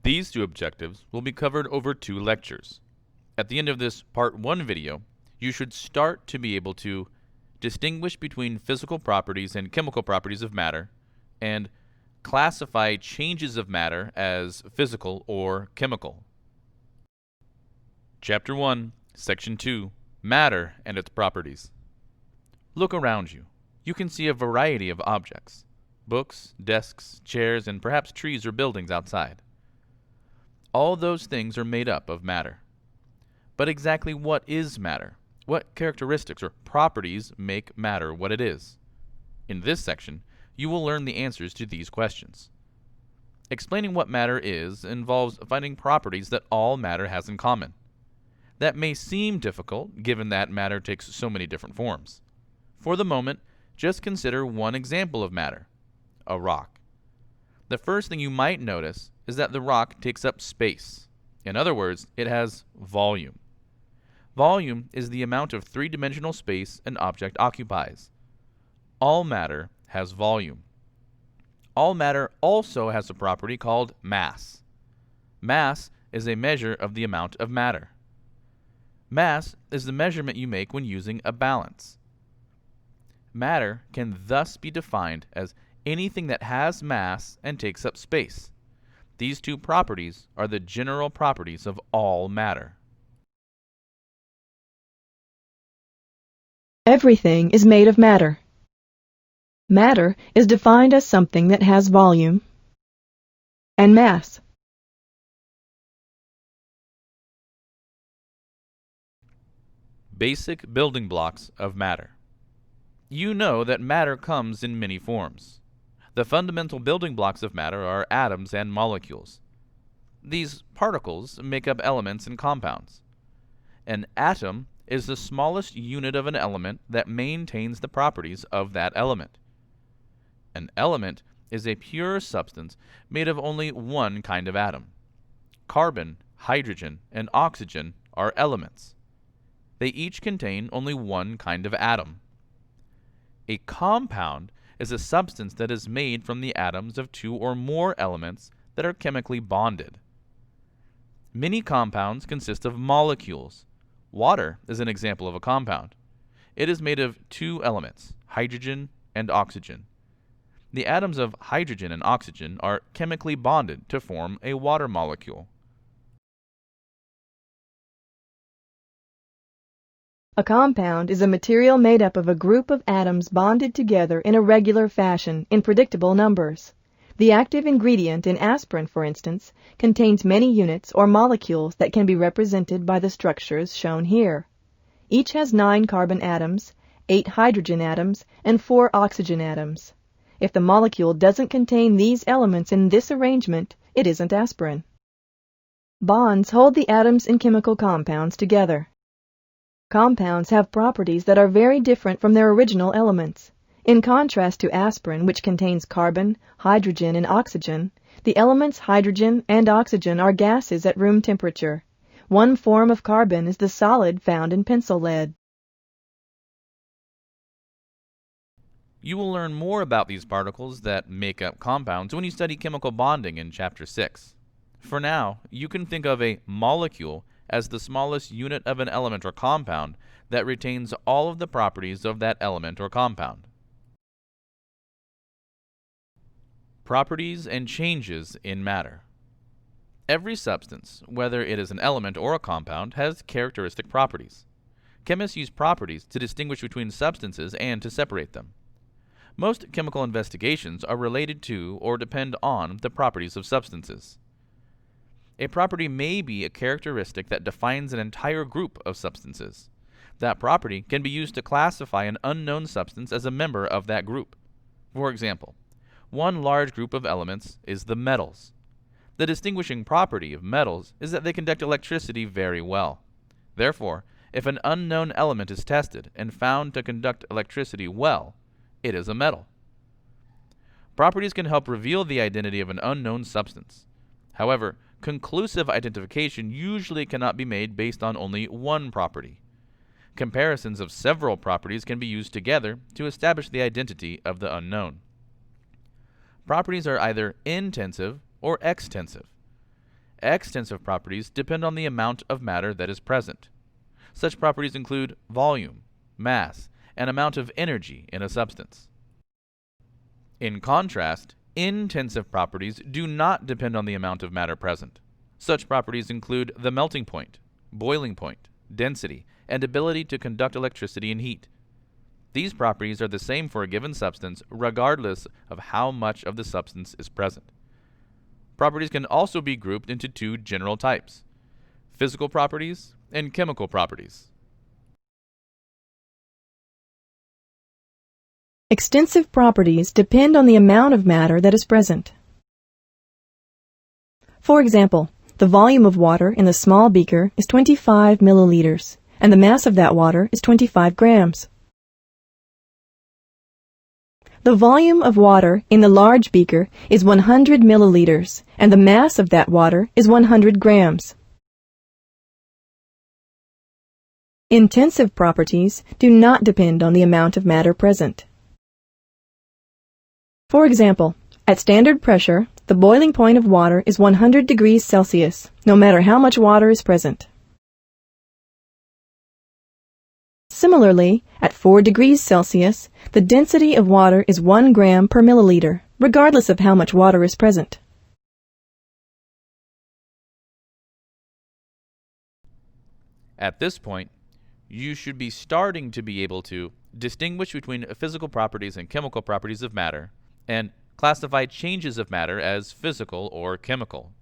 These two objectives will be covered over 2 lectures. At the end of this Part 1 video, you should start to be able to distinguish between physical properties and chemical properties of matter, and classify changes of matter as physical or chemical. Chapter 1, Section 2, Matter and its Properties. Look around you. You can see a variety of objects: books, desks, chairs, and perhaps trees or buildings outside. All those things are made up of matter. But exactly what is matter? What characteristics or properties make matter what it is? In this section, you will learn the answers to these questions. Explaining what matter is involves finding properties that all matter has in common. That may seem difficult, given that matter takes so many different forms. For the moment, just consider one example of matter: a rock. The first thing you might notice is that the rock takes up space. In other words, it has volume. Volume is the amount of three-dimensional space an object occupies. All matter has volume. All matter also has a property called mass. Mass is a measure of the amount of matter. Mass is the measurement you make when using a balance. Matter can thus be defined as anything that has mass and takes up space. These two properties are the general properties of all matter. Everything is made of matter. Matter is defined as something that has volume and mass. Basic building blocks of matter. You know that matter comes in many forms. The fundamental building blocks of matter are atoms and molecules. These particles make up elements and compounds. An atom is the smallest unit of an element that maintains the properties of that element. An element is a pure substance made of only one kind of atom. Carbon, hydrogen, and oxygen are elements. They each contain only one kind of atom. A compound is a substance that is made from the atoms of two or more elements that are chemically bonded. Many compounds consist of molecules. Water is an example of a compound. It is made of two elements, hydrogen and oxygen. The atoms of hydrogen and oxygen are chemically bonded to form a water molecule. A compound is a material made up of a group of atoms bonded together in a regular fashion in predictable numbers. The active ingredient in aspirin, for instance, contains many units or molecules that can be represented by the structures shown here. Each has 9 carbon atoms, 8 hydrogen atoms, and 4 oxygen atoms. If the molecule doesn't contain these elements in this arrangement, it isn't aspirin. Bonds hold the atoms in chemical compounds together. Compounds have properties that are very different from their original elements. In contrast to aspirin, which contains carbon, hydrogen, and oxygen, the elements hydrogen and oxygen are gases at room temperature. One form of carbon is the solid found in pencil lead. You will learn more about these particles that make up compounds when you study chemical bonding in Chapter 6. For now, you can think of a molecule as the smallest unit of an element or compound that retains all of the properties of that element or compound. Properties and changes in matter. Every substance, whether it is an element or a compound, has characteristic properties. Chemists use properties to distinguish between substances and to separate them. Most chemical investigations are related to or depend on the properties of substances. A property may be a characteristic that defines an entire group of substances. That property can be used to classify an unknown substance as a member of that group. For example, one large group of elements is the metals. The distinguishing property of metals is that they conduct electricity very well. Therefore, if an unknown element is tested and found to conduct electricity well, it is a metal. Properties can help reveal the identity of an unknown substance. However, conclusive identification usually cannot be made based on only one property. Comparisons of several properties can be used together to establish the identity of the unknown. Properties are either intensive or extensive. Extensive properties depend on the amount of matter that is present. Such properties include volume, mass, and amount of energy in a substance. In contrast, intensive properties do not depend on the amount of matter present. Such properties include the melting point, boiling point, density, and ability to conduct electricity and heat. These properties are the same for a given substance regardless of how much of the substance is present. Properties can also be grouped into two general types: physical properties and chemical properties. Extensive properties depend on the amount of matter that is present. For example, the volume of water in the small beaker is 25 milliliters, and the mass of that water is 25 grams. The volume of water in the large beaker is 100 milliliters, and the mass of that water is 100 grams. Intensive properties do not depend on the amount of matter present. For example, at standard pressure, the boiling point of water is 100 degrees Celsius, no matter how much water is present. Similarly, at 4 degrees Celsius, the density of water is 1 gram per milliliter, regardless of how much water is present. At this point, you should be starting to be able to distinguish between physical properties and chemical properties of matter, and classify changes of matter as physical or chemical.